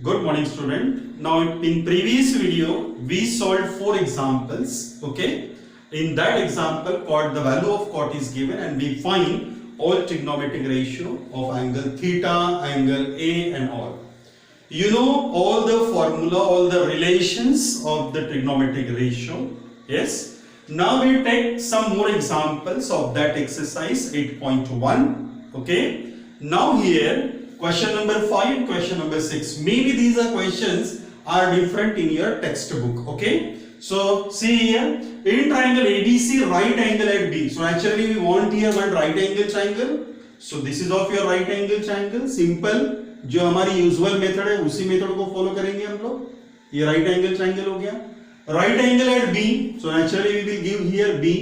Good morning, student. Now, in previous video, we solved 4 examples. Okay. In that example, cot, the value of cot is given, and we find all trigonometric ratio of angle theta, angle A, and all. You know all the formula, all the relations of the trigonometric ratio. Yes. Now we take some more examples of that exercise 8.1. Okay. Now here. Question number 5, question number 6. Maybe these are questions are different in your textbook. Okay. So see here, in triangle ABC, right angle at B. So actually we want here one right angle triangle. So this is of your right angle triangle. Simple. जो हमारी usual method है उसी method को follow करेंगे हम लोग. ये right angle triangle हो गया. Right angle at B. So naturally we will give here B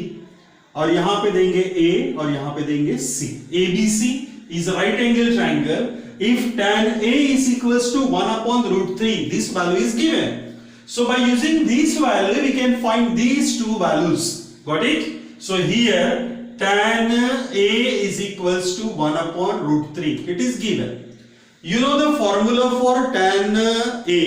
और यहां पे देंगे ए और यहां पे देंगे सी. ABC is a right angle triangle. If tan A is equals to 1 upon root 3, this value is given. So by using this value, we can find these two values. Got it? So here, tan A is equals to 1 upon root 3. It is given. You know the formula for tan A.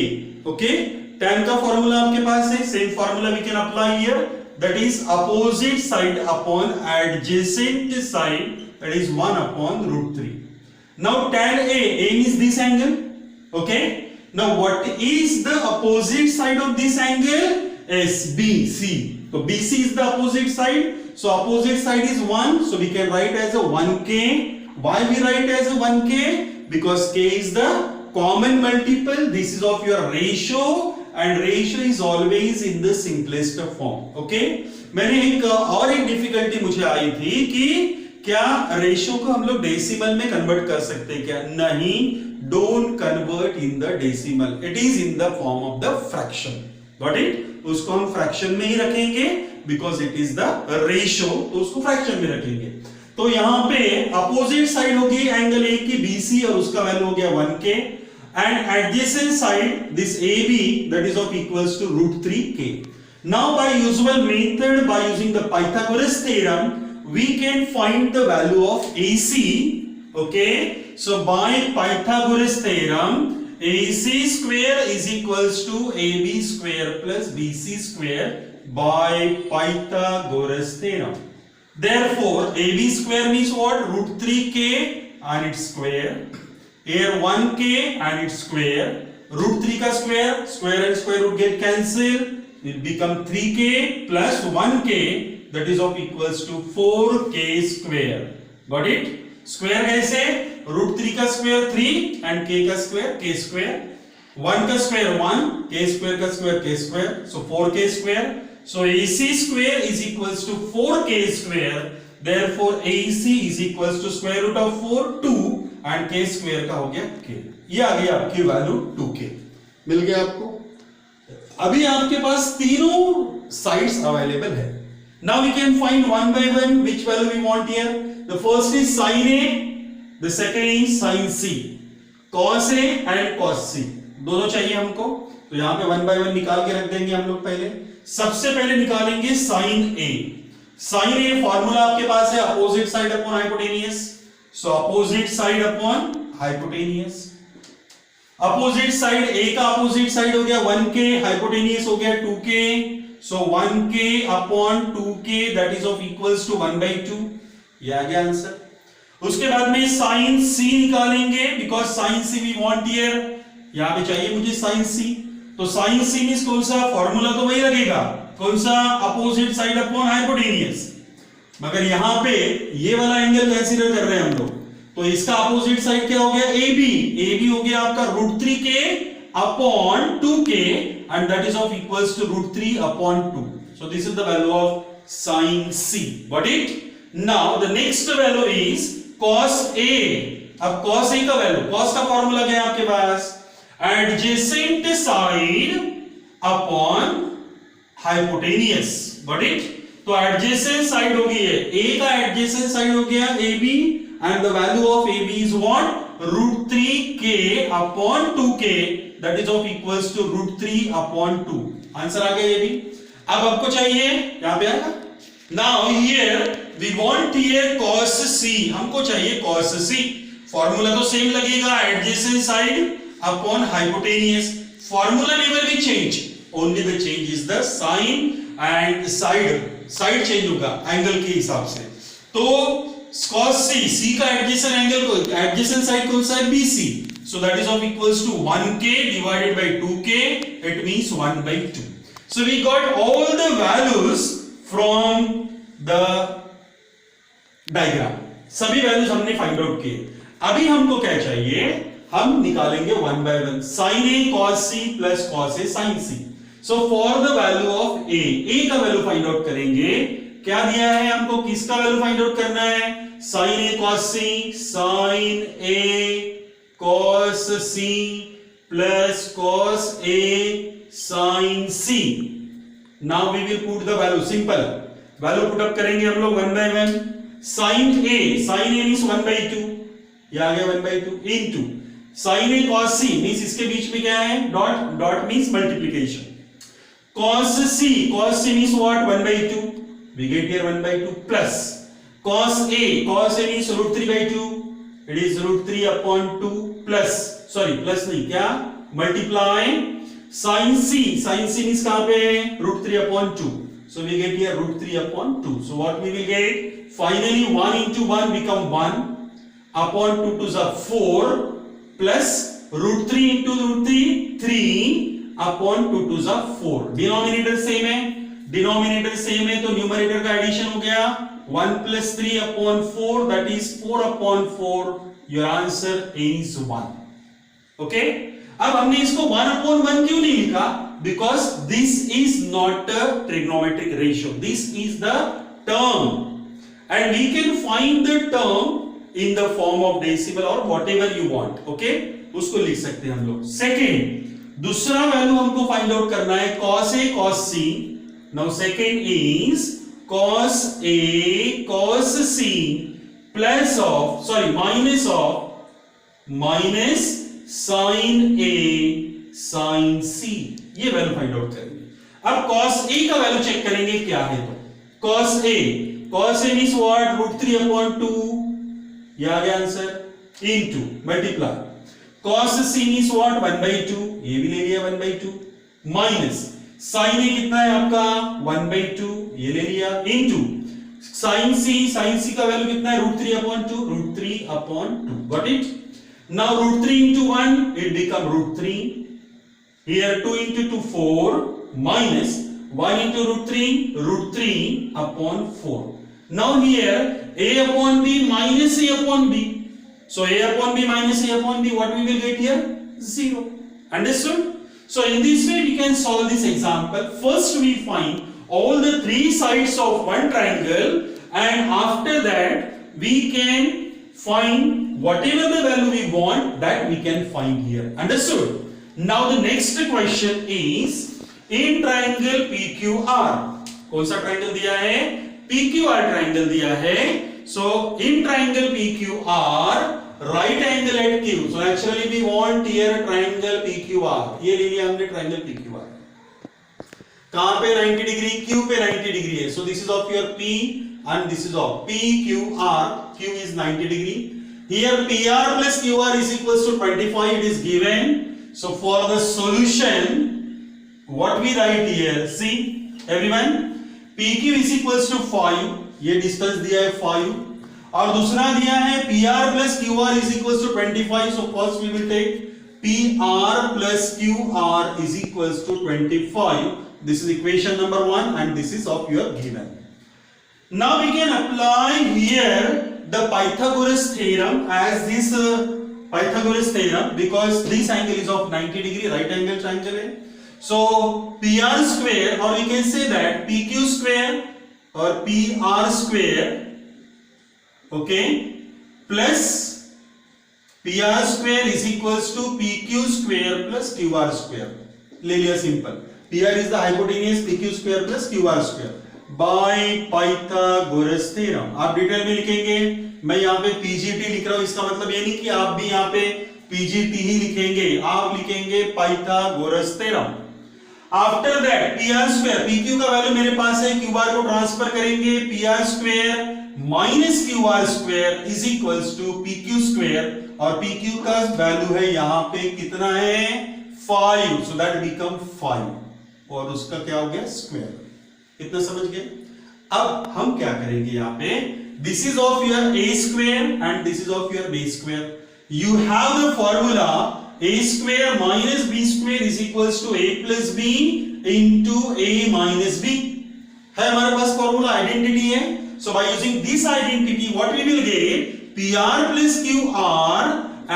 Okay? Tan का formula आपके पास है. Same formula we can apply here. That is opposite side upon adjacent side. That is 1 upon root 3. Now tan A is this angle. Okay. Now what is the opposite side of this angle? SBC. So BC is the opposite side. So opposite side is 1. So we can write as a 1K. Why we write as a 1K? Because K is the common multiple. This is of your ratio. And ratio is always in the simplest form. Okay. मैंने एक difficulty मुझे आई थी कि क्या ratio को हम लोग decimal में कन्वर्ट कर सकते हैं क्या? नहीं, don't convert in the decimal. It is in the form of the fraction. Got it? उसको हम फ्रैक्शन में ही रखेंगे because it is the ratio. तो उसको फ्रैक्शन में रखेंगे. तो यहां पे अपोजिट साइड होगी एंगल ए की BC और उसका वैल्यू हो गया 1K. And adjacent side this AB that is of equals to √3K. Now by usual method, by using the Pythagoras theorem, we can find the value of AC. Okay, so by Pythagoras theorem, AC square is equals to AB square plus BC square by Pythagoras theorem. Therefore AB square means what? √3K and its square. Here 1K and its square. √3 का square and square root get cancelled. It become 3K plus 1K. That is of equals to 4K square. Got it? Square कैसे? √3 का square 3 and K का square K square. 1 का square 1, K square का square K square. So 4K square. So AC square is equals to 4K square. Therefore AC is equals to square root of 4 2 and K square का हो गया K. ये आ गई आपकी value 2K. मिल गया आपको? अभी आपके पास तीनों साइड्स अवेलेबल है. Now we can find one by one which value we want here. The first is sin A, the second is sin C, cos A and cos C. दोनों चाहिए हमको. तो यहाँ पे one by one निकाल के रख देंगे हम लोग. पहले सबसे पहले निकालेंगे sin A. sin A formula आपके पास है opposite side upon hypotenuse. So opposite side upon hypotenuse. Opposite side A का अपोजिट साइड हो गया 1K, हाइपोटेनियस हो गया 2K. So 1K upon 2K that is of equals to 1/2. ये आ गया answer. उसके बाद में sin C निकालेंगे because sin C we want here. यहाँ पे चाहिए मुझे sin C. तो sin C मींस कौन सा? फॉर्मूला तो वही लगेगा. कौन सा? Opposite side upon hypotenuse. मगर यहाँ पे ये वाला एंगल कंसीडर कर रहे हैं हम लोग. तो इसका अपोजिट साइड क्या हो गया? AB. AB हो गया आपका √3K upon 2K and that is of equals to √3 upon 2. So this is the value of sin C. Got it? Now the next value is cos A. अब cos A का value, cos का formula क्या है आपके पास? Adjacent side upon hypotenuse. Got it? तो adjacent side हो गई है. A का adjacent side हो गया AB and the value of AB is what? √3K upon 2K. That is of equals to √3 upon 2. Answer आ गया ये भी. अब आपको चाहिए यहां पे आएगा. Now here we want here cos C. हमको चाहिए cos C. फॉर्मूला तो सेम लगेगा. Adjacent side upon hypotenuse. Formula never be change, only the change is the sign and side change होगा एंगल के हिसाब से. तो cos c का एडजेसेंट एंगल को एडजेसेंट साइड कौन सा है, BC. So that is of equals to 1k divided by 2k, it means 1 by 2. So we got all the values from the diagram. सभी वैल्यूज हमने फाइंड आउट किए. अभी हमको क्या चाहिए, हम निकालेंगे 1 by 1 sin a cos c plus cos a sin c. So for the value of a का वैल्यू फाइंड आउट करेंगे. क्या दिया है हमको, किसका वैल्यू फाइंड आउट करना है, sin a cos c, sin a cos c plus cos a sin c. Now we will put the value, simple value put up करेंगे हम लोग 1 by 1. sin a means 1 by 2, ये आ गया 1 by 2 into sin a cos c means इसके बीच में क्या है, dot means multiplication. cos c means what, 1 by 2, we get here 1 by 2 plus cos a means root 3 by 2, it is root 3 upon 2 plus, sorry plus नहीं क्या, multiply sin c means कहां पे, root 3 upon 2, so we get here root 3 upon 2. So what we will get, finally 1 into 1 become 1 upon 2 to the 4 plus root 3 into root 3 upon 2 to the 4. Denominator same है तो numerator का addition हो गया 1 plus 3 upon 4, that is 4 upon 4. Your answer is 1. Okay? अब हमने इसको 1 upon 1 क्यों नहीं लिखा, because this is not a trigonometric ratio, this is the term and we can find the term in the form of decimal or whatever you want. Okay, उसको लिख सकते हैं हम लोग. सेकेंड, दूसरा वैल्यू हमको फाइंड आउट करना है cos a cos c. Now second is cos a cos c plus of, sorry, minus sin a sin c. ये वैल्यू फाइंड आउट करेंगे. अब cos a का वैल्यू चेक करेंगे क्या है. तो cos a means what, root 3 upon 2, ये आ गया answer, into multiply cos c means what, 1 by 2, ये भी ले लिया 1 by 2, minus sin a कितना है आपका 1 by 2, ये ले लिया, into sin c का वैल्यू कितना है, root 3 upon 2, root 3 upon 2. Got it? Now root 3 into 1, it become root 3. Here 2 into 2 4 minus 1 into root 3 upon 4. Now here a upon b minus a upon b. So a upon b minus a upon b, what we will get here? 0. Understood? So in this way we can solve this example. First we find all the three sides of one triangle and after that we can find whatever the value we want, that we can find here. Understood? Now the next question is in triangle PQR. कौन सा triangle दिया है? PQR triangle दिया है. So in triangle PQR, right angle at Q. So actually we want here triangle PQR. ये ले लिया हमने triangle PQR. कहां पे 90 डिग्री, Q पे 90 डिग्री है. So this is of your P and this is of PQR. Q is 90 degree. Here PR plus QR is equals to 25. It is given. So for the solution, what we write here? See everyone, PQ is equals to 5. ये distance दिया है 5 और दूसरा दिया है PR plus QR is equals to 25. So first we will take PR plus QR is equals to 25. This is equation number 1 and this is of your given. Now we can apply here the Pythagoras theorem as this Pythagoras theorem, because this angle is of 90 degree, right angle triangle है. So PR square, or we can say that PQ square or PR square, okay, plus PR square is equals to PQ square plus QR square. ले लिया simple. PR is the hypotenuse, PQ square plus QR square by Pythagoras theorem. आप detail में लिखेंगे, मैं यहाँ पे PGT लिख रहा हूँ, इसका मतलब ये नहीं कि आप भी यहाँ पे PGT ही लिखेंगे, आप लिखेंगे Pythagoras theorem. After that PR square, PQ का वैल्यू मेरे पास है, QR को ट्रांसफर करेंगे, PR square minus QR square is equals to PQ square और पी क्यू का वैल्यू है यहां पे कितना है 5, सो दैट बिकम 5 और उसका क्या हो गया स्क्वायर। इतना समझ गए। अब हम क्या करेंगे यहां पे, this is of your a square and this is of your b square. You have the formula a square minus b square is equals to a plus b into a minus b है हमारे पास formula, identity है। So by using this identity what we will get pr plus qr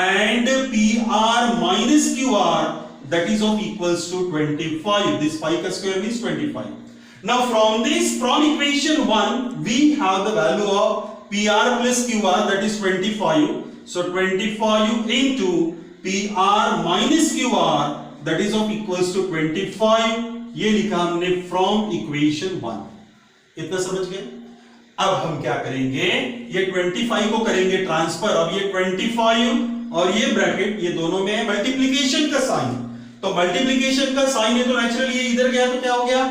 and pr minus qr that is of equals to 25. This 5 का square means 25. Now from equation 1 we have the value of pr plus qr that is 25. So 25 into pr minus qr that is of equals to 25, ये लिखा हमने from equation 1। इतना समझ गए। अब हम क्या करेंगे, ये 25 को करेंगे ट्रांसफर। अब ये 25 और ये ब्रैकेट ये दोनों में है मल्टीप्लिकेशन का साइन, तो मल्टीप्लिकेशन का साइन है तो नेचुरली ये इधर गया तो क्या हो गया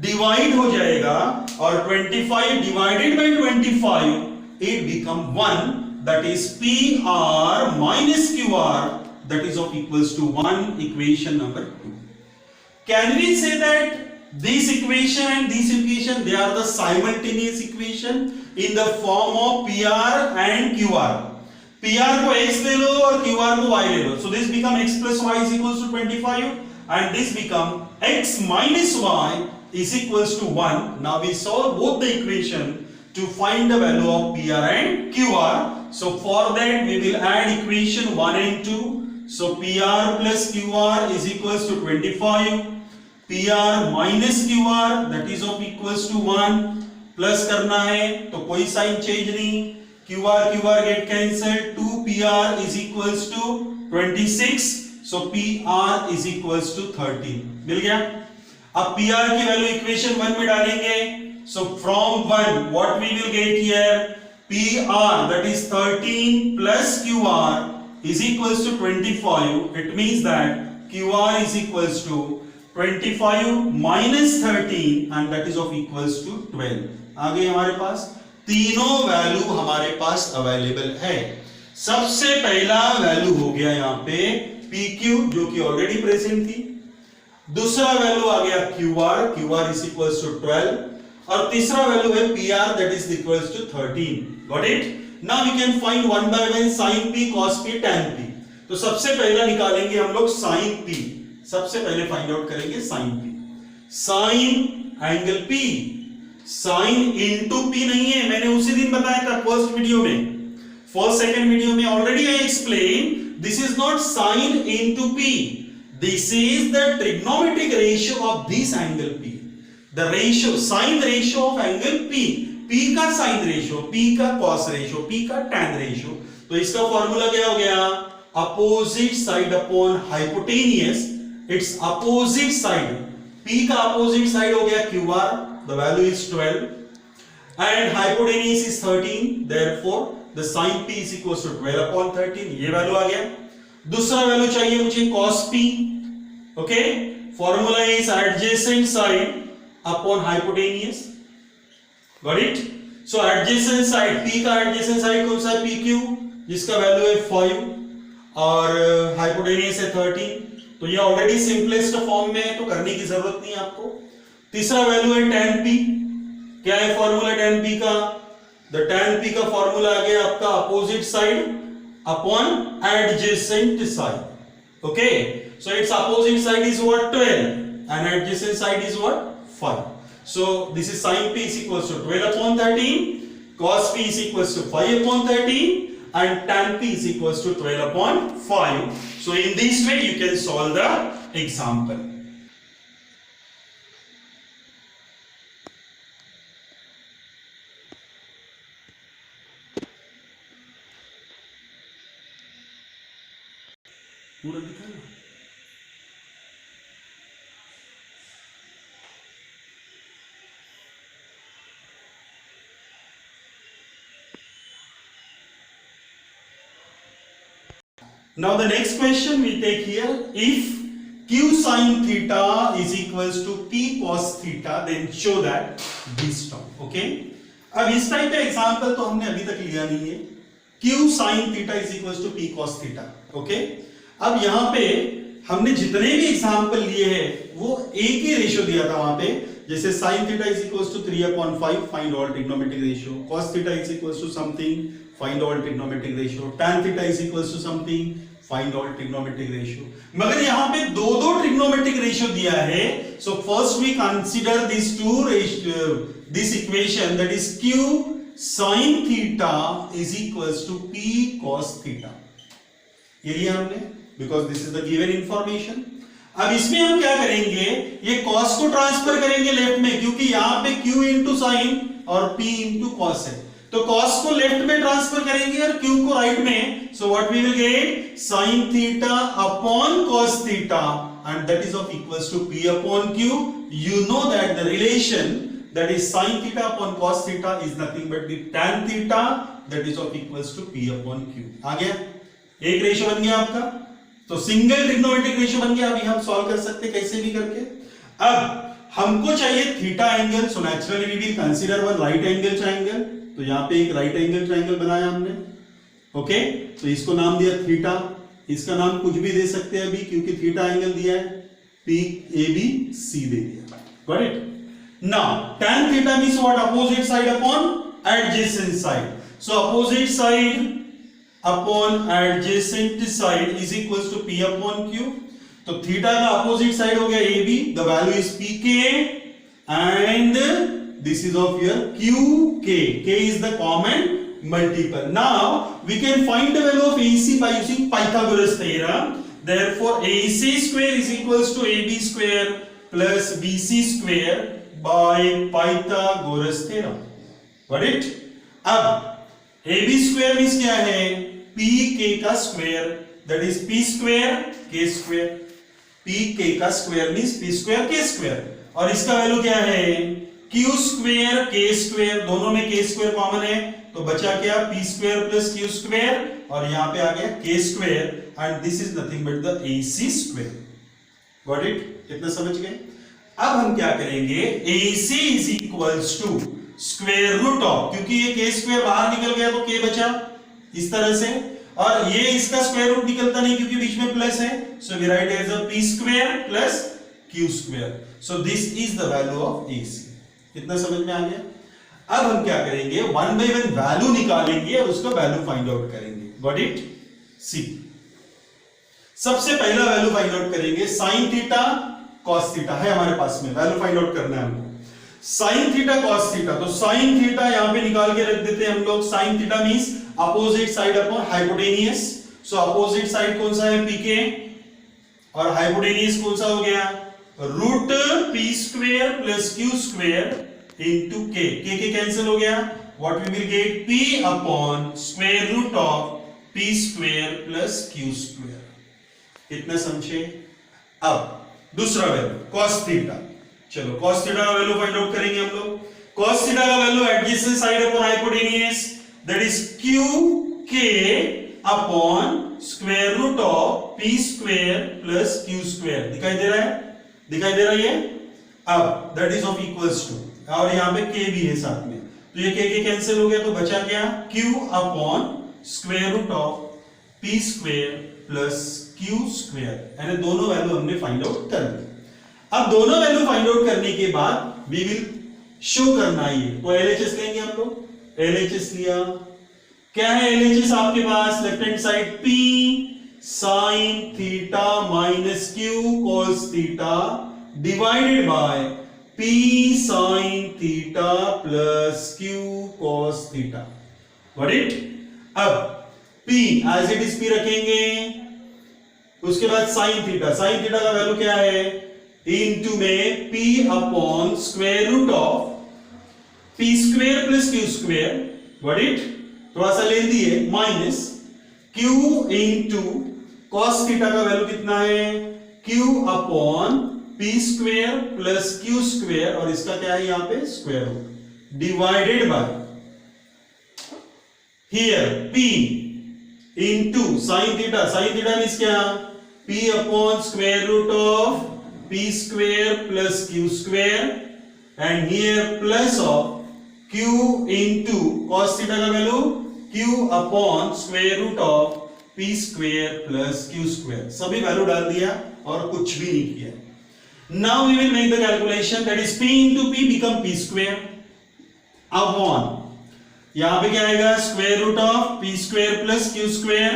डिवाइड हो जाएगा, और 25 divided by 25 it become 1, that is pr minus qr that is of equals to 1, equation number 2. Can we say that this equation and this equation they are the simultaneous equation in the form of pr and qr? pr को x ले लो और qr को y ले लो, so this become x plus y is equals to 25 and this become x minus y is equals to 1. Now we solve both the equation to find the value of pr and qr. So for that we will add equation 1 and 2. So pr plus qr is equals to 25, pr minus qr that is of equals to 1, plus करना है तो कोई sign change नहीं, qr get cancelled, 2pr is equals to 26, so pr is equals to 13 मिल गया। अब pr की value equation 1 में डालेंगे, so from 1 what we will get here, pr that is 13 plus qr is equals to 25. It means that qr is equals to 25 minus 13 and that is of equals to 12. आगे हमारे पास तीनों value हमारे पास available है। सबसे पहला value हो गया यहाँ पे pq जो कि ऑलरेडी प्रेजेंट थी, दूसरा वैल्यू आ गया qr is equals to 12 और तीसरा वैल्यू है pr that is equals to 13. Got it? Now we can find one by one sin p, cos p, tan p. तो सबसे पहला निकालेंगे हम लोग sin p। सबसे पहले फाइंड आउट करेंगे sin p। sin angle p, sin into p नहीं है, मैंने उसी दिन बताया था फर्स्ट वीडियो में, फर्स्ट सेकंड वीडियो में already I explain, this is not sin into p, this is the trigonometric ratio of this angle p, the ratio, sin ratio of angle p, p का sine ratio, p का cos ratio, p का tan ratio. तो इसका formula क्या हो गया, opposite side upon hypotenuse, it's opposite side, p का opposite side हो गया qr, the value is 12 and hypotenuse is 13, therefore the sin p is equals to 12 upon 13, ये वैल्यू आ गया। दूसरा वैल्यू चाहिए मुझे cos p, okay, formula is adjacent side upon hypotenuse, Got it? So adjacent side, p का adjacent side कौन सा है, pq, जिसका वैल्यू है 5 और हाइपोटेनियस है 13, तो ये ऑलरेडी सिंपलेस्ट फॉर्म में है तो करने की जरूरत नहीं आपको। तीसरा वैल्यू है tan p, क्या है फॉर्मूला tan p का, द tan p का फॉर्मूला आ गया आपका opposite side upon adjacent side, okay, so it's opposite side is what 12 and adjacent side is what 5. So this is sin p is equals to 12 upon 13, cos p is equals to 5 upon 13 and tan p is equals to 12 upon 5. So in this way you can solve the example. पूरा दिखा ना। Now the next question we take here, if q sin theta is equals to p cos theta, then show that this term, okay? अब इस type का example तो हमने अभी तक लिया नहीं है, Q sin theta is equal to P cos theta. Okay, अब यहां पे हमने जितने भी एग्जांपल लिए हैं वो एक ही रेशियो दिया था वहां पे, जैसे sin theta is equal to 3/5 find all trigonometric ratio, cos theta is equal to something find all trigonometric ratio, tan theta is equal to something find all trigonometric ratio. मगर यहां पे दो ट्रिग्नोमेट्रिक रेशियो दिया है, so first we consider this two ratio, this equation that is Q sin theta is equals to P cos theta, ये लिया हमने because this is the given information. अब इसमें हम क्या करेंगे, ये cos को ट्रांसफर करेंगे लेफ्ट में, क्योंकि यहां पे Q इंटू साइन और P इंटू कॉस है, तो cos को लेफ्ट में ट्रांसफर करेंगे और Q को राइट में, so what we will get sin theta upon cos theta and that is of equals to P upon Q। You know that the relation that is sin theta upon cos theta is nothing but the tan theta that is of equals to P upon Q। आ गया, एक ratio बन गया आपका, तो single trigonometric ratio बन गया। अभी हम सॉल्व कर सकते कैसे भी करके। अब हमको चाहिए theta angle, so naturally we will consider one right angle triangle, तो यहां पे एक राइट एंगल ट्रायंगल बनाया हमने। ओके, तो इसको नाम दिया थीटा, इसका नाम कुछ भी दे सकते हैं अभी, क्योंकि थीटा एंगल दिया है PABC दे दिया। Got it? Now tan theta means what? Opposite side upon adjacent side. So opposite side upon adjacent side is equals to P upon Q. तो थीटा का opposite side हो गया AB, the value is PK and this is of your QK. K is the common multiple. Now we can find the value of AC by using Pythagoras theorem. Therefore AC square is equals to AB square plus BC square by Pythagoras theorem। Got it? अब AB square means क्या है? PK का square, that is P square K square। PK का square means P square K square, और इसका value क्या है? Q square K square, दोनों में K square कॉमन है, तो बचा क्या? P square plus Q square, और यहाँ पे आ गया K square, and this is nothing but the AC square। Got it? कितना समझ गए? अब हम क्या करेंगे, AC is equals to square root of, क्योंकि ये K square बाहर निकल गया तो K बचा इस तरह से, और ये इसका स्क्वायर रूट निकलता नहीं क्योंकि बीच में प्लस है, so we write as a P square plus Q square। So this is the value of AC। इतना समझ में आ गया? अब हम क्या करेंगे, वन बाय वन वैल्यू निकालेंगे और उसका वैल्यू फाइंड आउट करेंगे। Got it? सी, सबसे पहला वैल्यू फाइंड आउट करेंगे sin थीटा cos थीटा है हमारे पास में, वैल्यू फाइंड आउट करना है हमको। sin थीटा cos थीटा, तो sin थीटा यहां पे निकाल के रख देते हैं हम लोग। sin theta means opposite side upon hypotenuse, सो अपोजिट साइड कौन सा है? PK, और हाइपोटेनियस कौन सा हो गया? Root P square plus Q square into K। K cancel हो गया, what we will get? P upon square root of P square plus Q square. इतना समझे? अब दूसरा वैल्यू cos थीटा, चलो cos थीटा का वैल्यू फाइंड आउट करेंगे हम लोग। cos थीटा का value adjacent side upon hypotenuse, that is QK upon square root of P square plus Q square. दिखाई दे रहा है? दिखाई दे रहा है ये? अब that is of equals to, और यहां पे K भी है साथ में, तो ये K कैंसिल हो गया, तो बचा क्या? Q upon square root of P square plus Q square, यानी दोनों वैल्यू हमने फाइंड आउट कर ली। अब दोनों वैल्यू फाइंड आउट करने के बाद वी विल शो करना ये, तो LHS लेंगे हम लोग। LHS लिया, क्या है LHS आपके पास? Left hand side P sin theta minus Q cos theta divided by P sin theta plus Q cos theta. What it? अब P as it is P रखेंगे, उसके बाद sin थीटा का वैल्यू क्या है? इनटू में P upon square root of P square plus Q square. What it? थोड़ा सा लेंदी है, minus Q into cos theta का वैल्यू कितना है? Q upon P square plus Q square, और इसका क्या है यहां पे? Square root divided by here P into sin theta means क्या? P upon square root of P square plus Q square, and here plus of Q into cos theta का value q upon square root of p square plus q square, सभी वैल्यू डाल दिया और कुछ भी नहीं किया। Now we will make the calculation, that is p into p become p square upon, यहां पे क्या आएगा square root of p square plus q square,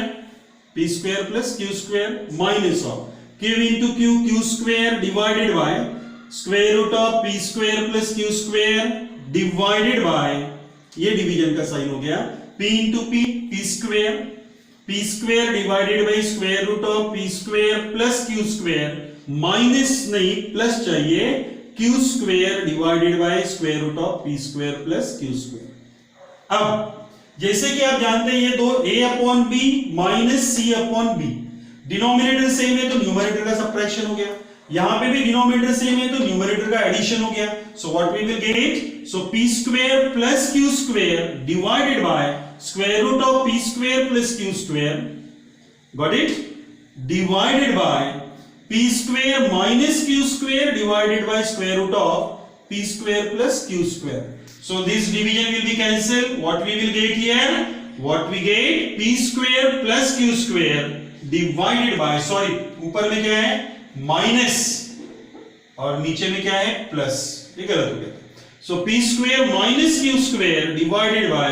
p square plus q square minus of q into q square divided by square root of p square plus q square divided by, ये division का sign हो गया, p into p square divided by square root of p square plus q square minus नहीं plus चाहिए q square divided by square root of p square plus q square. अब जैसे कि आप जानते हैं ये दो a upon b minus c upon b, denominator same है तो न्यूमरेटर का सबट्रैक्शन हो गया, यहां पे भी डिनोमिनेटर सेम है तो न्यूमरेटर का एडिशन हो गया। So what we will get, so p square plus q square divided by square root of p square plus q square, got it, divided by p square minus q square divided by square root of p square plus q square. So this division will be cancelled. What we will get here? What we get? P square plus Q square divided by, sorry, ऊपर में क्या है minus और नीचे में क्या है plus, ये गलत हो गया। So P square minus Q square divided by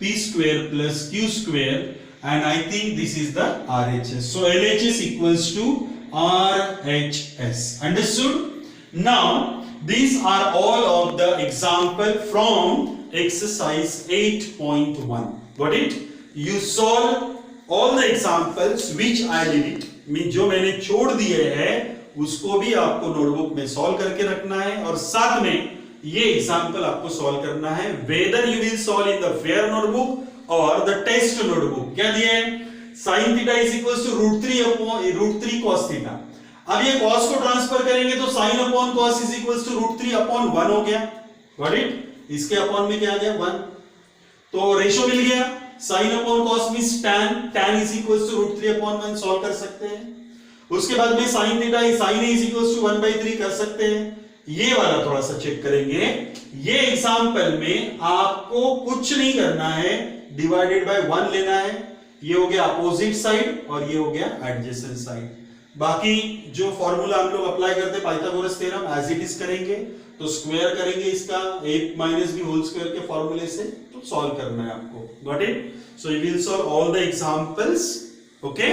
P square plus Q square, and I think this is the RHS. So LHS equals to RHS. Understood? Now these are all of the example from exercise 8.1. Got it? You solve all the examples which I did it. Mean जो मैंने छोड़ दिए हैं उसको भी आपको notebook में solve करके रखना है और साथ में ये एग्जाम्पल आपको सॉल्व करना है, whether you will solve in the fair notebook और द टेस्ट नोटबुक। क्या दिया है, sin theta is equals to √3 cos theta. अब ये cos को ट्रांसफर करेंगे तो sin अपॉन cos is equals to √3 upon 1 हो गया, गॉट इट, इसके अपॉन में क्या आ गया 1, तो रेशो मिल गया, sin अपॉन cos means tan is equals to √3 upon 1 solve कर सकते हैं। उसके बाद में sin theta sin a is equals to 1/3 कर सकते हैं। ये वाला थोड़ा सा चेक करेंगे, ये एग्जांपल में आपको कुछ नहीं करना है, डिवाइडेड बाय 1 लेना है, ये हो गया अपोजिट साइड और ये हो गया एडजेसेंट साइड। बाकी जो फॉर्मूला हम लोग अप्लाई करते हैं Pythagoras theorem as it is करेंगे, तो स्क्वायर करेंगे इसका a minus b whole square के फॉर्मूले से, तो सॉल्व करना है आपको, got it. So you will solve all the examples, okay.